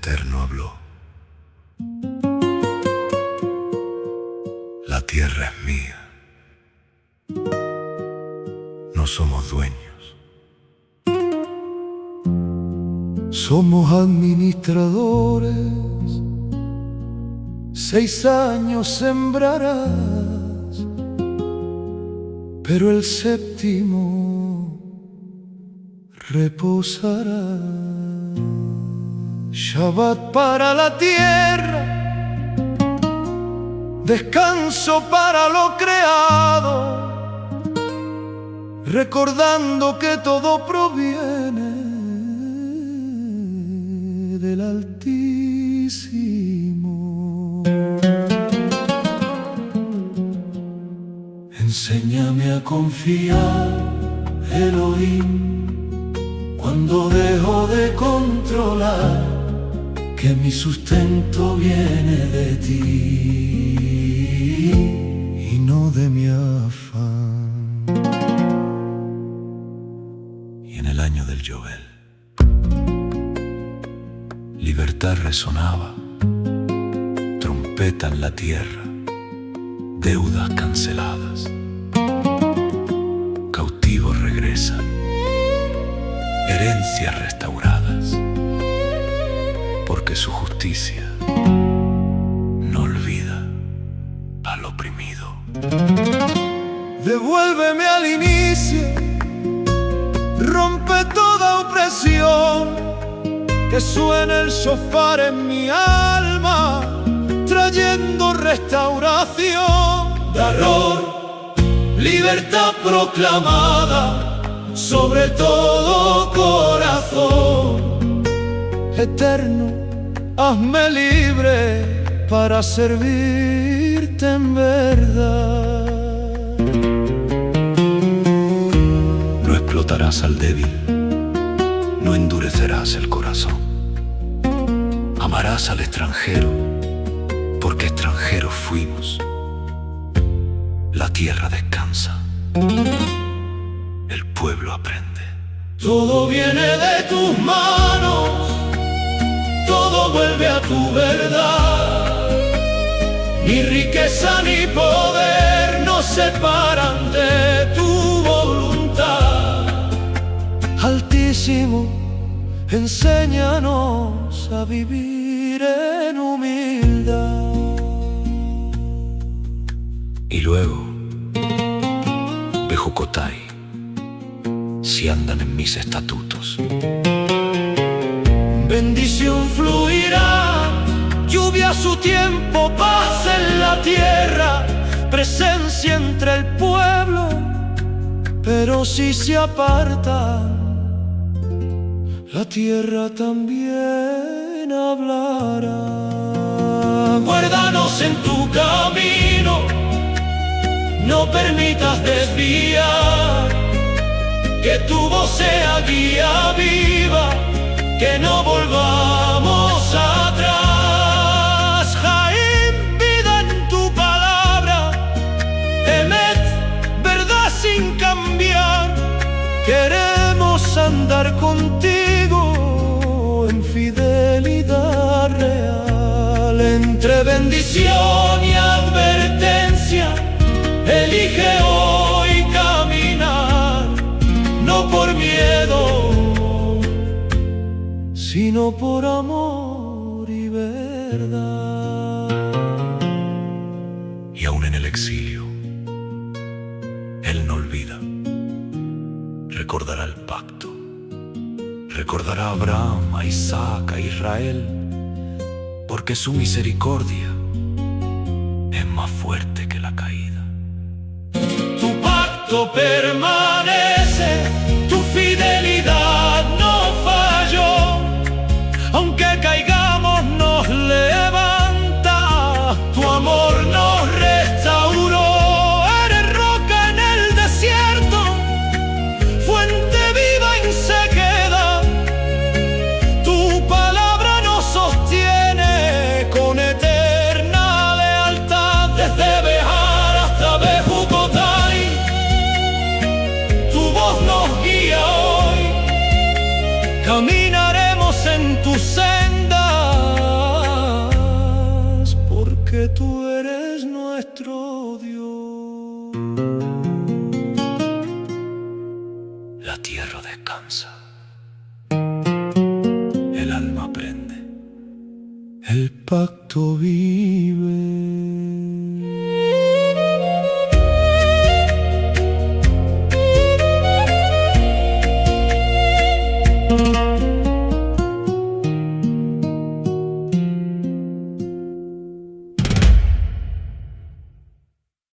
Eterno habló: la tierra es mía, no somos dueños, somos administradores. 6 años sembrarás, pero el 7º reposará. Shabbat para la tierra, descanso para lo creado, recordando que todo proviene del Altísimo. Enséñame a confiar, Elohim, cuando dejo de controlar, que mi sustento viene de ti y no de mi afán. Y en el año del Yovel, libertad resonaba, trompeta en la tierra, deudas canceladas, cautivos regresan, herencias restauradas, porque su justicia no olvida al oprimido. Devuélveme al inicio, rompe toda opresión, que suene el shofar en mi alma, trayendo restauración. Daror, libertad proclamada sobre todo corazón. Eterno, hazme libre para servirte en verdad. No explotarás al débil, no endurecerás el corazón. Amarás al extranjero, porque extranjeros fuimos. La tierra descansa, el pueblo aprende. Todo viene de tus manos, todo vuelve a tu verdad. Ni riqueza ni poder nos separan de tu voluntad. Altísimo, enséñanos a vivir en humildad. Y luego, Bejucotai, si andan en mis estatutos. Bendición fluirá, lluvia a su tiempo, paz en la tierra, presencia entre el pueblo. Pero si se apartan, la tierra también hablará. Guárdanos en tu camino, no permitas desviar, que tu voz sea guía viva, que no volvamos atrás. Jaim, vida en tu palabra, Emet, verdad sin cambiar. Queremos andar contigo en fidelidad real. Entre bendición y advertencia, elige hoy caminar, no por miedo, sino por amor y verdad. Y aún en el exilio, Él no olvida. Recordará el pacto, recordará a Abraham, a Isaac, a Israel, porque su misericordia es más fuerte que la caída. Tu pacto permanece, tu fidelidad no falló. Aunque caigamos nos levanta, tu amor nos restauró. Eres roca en el desierto, fuente viva en sequedad. Tu palabra nos sostiene con eterna lealtad. Desde Bejar hasta Bejucotai, tu la tierra descansa. El alma aprende, el pacto vive.